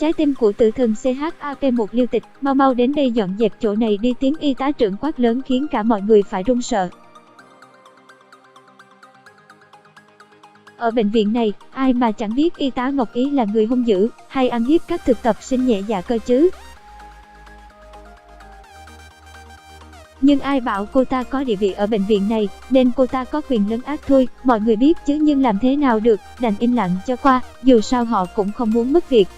Trái tim của tử thần CHAP1 Liêu Tịch, mau mau đến đây dọn dẹp chỗ này đi, tiếng y tá trưởng quát lớn khiến cả mọi người phải run sợ. Ở bệnh viện này, ai mà chẳng biết y tá Ngọc Ý là người hung dữ, hay ăn hiếp các thực tập sinh nhẹ dạ cơ chứ. Nhưng ai bảo cô ta có địa vị ở bệnh viện này, nên cô ta có quyền lấn át thôi, mọi người biết chứ nhưng làm thế nào được, đành im lặng cho qua, dù sao họ cũng không muốn mất việc.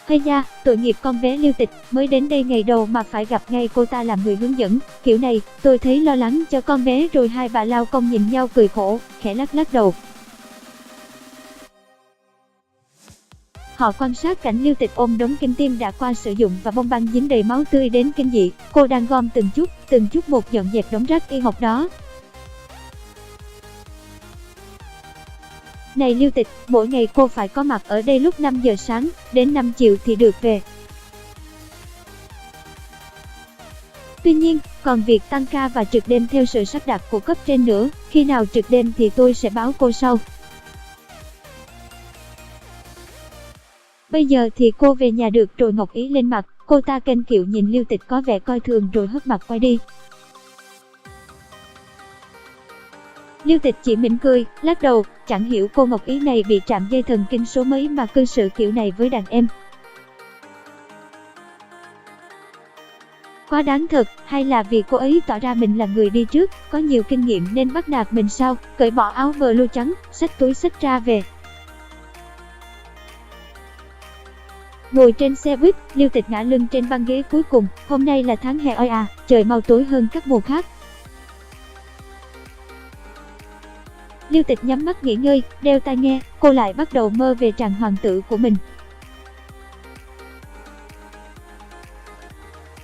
Hay da, tội nghiệp con bé Liêu Tịch, mới đến đây ngày đầu mà phải gặp ngay cô ta làm người hướng dẫn, kiểu này, tôi thấy lo lắng cho con bé. Rồi hai bà lao công nhìn nhau cười khổ, khẽ lắc lắc đầu. Họ quan sát cảnh Liêu Tịch ôm đống kim tiêm đã qua sử dụng và bông băng dính đầy máu tươi đến kinh dị, cô đang gom từng chút một dọn dẹp đống rác y học đó. Này Liêu Tịch, mỗi ngày cô phải có mặt ở đây lúc 5 giờ sáng, đến 5 chiều thì được về. Tuy nhiên, còn việc tăng ca và trực đêm theo sự sắp đặt của cấp trên nữa, khi nào trực đêm thì tôi sẽ báo cô sau. Bây giờ thì cô về nhà được rồi. Ngọc Ý lên mặt, cô ta kênh kiệu nhìn Liêu Tịch có vẻ coi thường rồi hất mặt quay đi. Liêu Tịch chỉ mỉm cười, lắc đầu, chẳng hiểu cô Ngọc Ý này bị trạm dây thần kinh số mấy mà cư xử kiểu này với đàn em. Quá đáng thật, hay là vì cô ấy tỏ ra mình là người đi trước, có nhiều kinh nghiệm nên bắt nạt mình sao? Cởi bỏ áo blue trắng, xách túi xách ra về. Ngồi trên xe buýt, Liêu Tịch ngã lưng trên băng ghế cuối cùng. Hôm nay là tháng hè oi à, trời mau tối hơn các mùa khác. Liêu Tịch nhắm mắt nghỉ ngơi, đeo tai nghe, cô lại bắt đầu mơ về chàng hoàng tử của mình.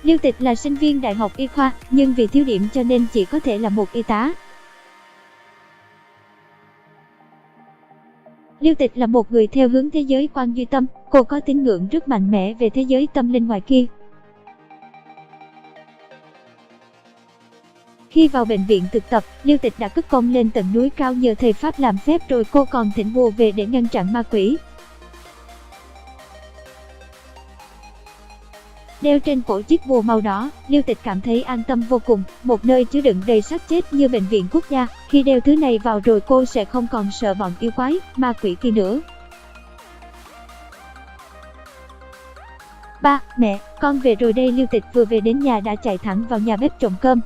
Liêu Tịch là sinh viên đại học y khoa, nhưng vì thiếu điểm cho nên chỉ có thể là một y tá. Liêu Tịch là một người theo hướng thế giới quan duy tâm, cô có tín ngưỡng rất mạnh mẽ về thế giới tâm linh ngoài kia. Khi vào bệnh viện thực tập, Liêu Tịch đã cất công lên tận núi cao nhờ thầy Pháp làm phép, rồi cô còn thỉnh bùa về để ngăn chặn ma quỷ. Đeo trên cổ chiếc bùa màu đỏ, Liêu Tịch cảm thấy an tâm vô cùng, một nơi chứa đựng đầy xác chết như bệnh viện quốc gia. Khi đeo thứ này vào rồi cô sẽ không còn sợ bọn yêu quái, ma quỷ kia nữa. Ba, mẹ, con về rồi đây. Liêu Tịch vừa về đến nhà đã chạy thẳng vào nhà bếp trộn cơm.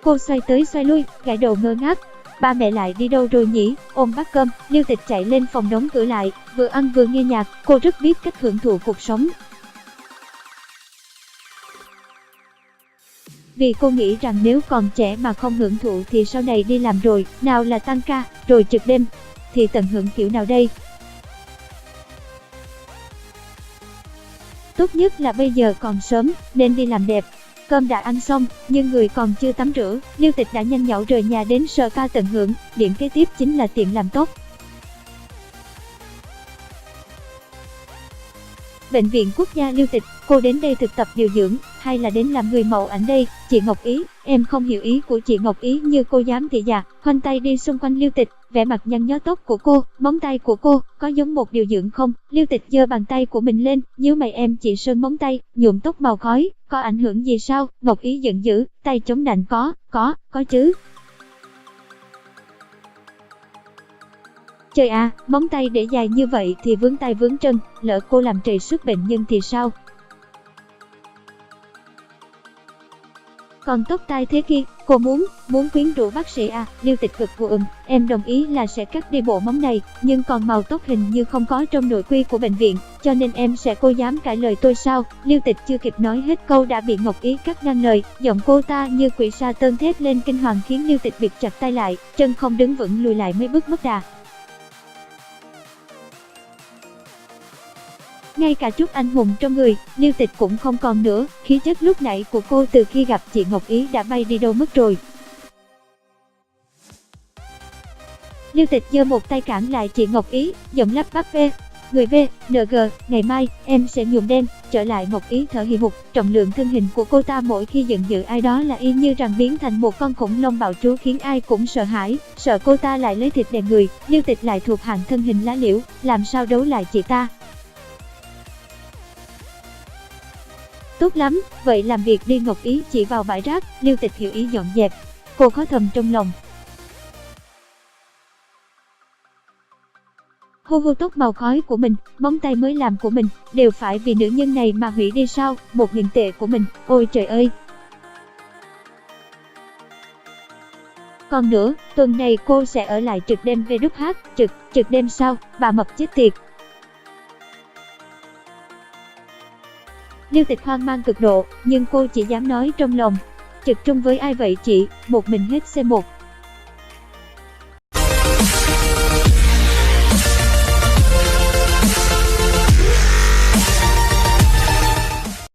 Cô xoay tới xoay lui, gãi đầu ngơ ngác. Ba mẹ lại đi đâu rồi nhỉ? Ôm bát cơm, Liêu Tịch chạy lên phòng đóng cửa lại, vừa ăn vừa nghe nhạc, cô rất biết cách hưởng thụ cuộc sống. Vì cô nghĩ rằng nếu còn trẻ mà không hưởng thụ thì sau này đi làm rồi, nào là tăng ca, rồi trực đêm, thì tận hưởng kiểu nào đây? Tốt nhất là bây giờ còn sớm, nên đi làm đẹp. Cơm đã ăn xong, nhưng người còn chưa tắm rửa, Liêu Tịch đã nhanh nhảu rời nhà đến spa tận hưởng. Điểm kế tiếp chính là tiệm làm tóc. Bệnh viện quốc gia Liêu Tịch, cô đến đây thực tập điều dưỡng, hay là đến làm người mẫu ảnh đây? Chị Ngọc Ý, em không hiểu ý của chị Ngọc Ý như cô dám thị già, khoanh tay đi xung quanh Liêu Tịch, vẻ mặt nhăn nhó. Tóc của cô, móng tay của cô, có giống một điều dưỡng không? Liêu Tịch giơ bàn tay của mình lên, nhíu mày. Em chỉ sơn móng tay, nhuộm tóc màu khói, có ảnh hưởng gì sao? Ngọc Ý giận dữ, tay chống nạnh. Có chứ. Trời à, móng tay để dài như vậy thì vướng tay vướng chân, lỡ cô làm trầy xước bệnh nhân thì sao? Còn tóc tai thế kia, cô muốn quyến rũ bác sĩ à? Liêu Tịch gật gù em đồng ý là sẽ cắt đi bộ móng này, nhưng còn màu tóc hình như không có trong nội quy của bệnh viện, cho nên em sẽ. Cô dám cãi lời tôi sao? Liêu Tịch chưa kịp nói hết câu đã bị Ngọc Ý cắt ngang lời, giọng cô ta như quỷ sa tơn thét lên kinh hoàng khiến Liêu Tịch bịt chặt tay lại, chân không đứng vững lùi lại mấy bước mất đà. Ngay cả chút anh hùng trong người, Liêu Tịch cũng không còn nữa, khí chất lúc nãy của cô từ khi gặp chị Ngọc Ý đã bay đi đâu mất rồi. Liêu Tịch giơ một tay cản lại chị Ngọc Ý, giọng lắp bắp Người V, NG, ngày mai, em sẽ nhuộm đen, trở lại Ngọc Ý thở hì hục, trọng lượng thân hình của cô ta mỗi khi giận dữ ai đó là y như rằng biến thành một con khủng long bạo trú khiến ai cũng sợ hãi, sợ cô ta lại lấy thịt đè người, Lưu Tịch lại thuộc hạng thân hình lá liễu, làm sao đấu lại chị ta. Tốt lắm, vậy làm việc đi Ngọc Ý chỉ vào bãi rác, Lưu Tịch hiểu ý dọn dẹp. Cô khó thầm trong lòng. Hô hô tóc màu khói của mình, móng tay mới làm của mình, đều phải vì nữ nhân này mà hủy đi sao, 1.000 tệ của mình, ôi trời ơi. Còn nữa, tuần này cô sẽ ở lại trực đêm VH, trực đêm sao, bà mập chết tiệt. Lưu Tịch hoang mang cực độ, nhưng cô chỉ dám nói trong lòng. Trực trung với ai vậy chị, một mình hết C1.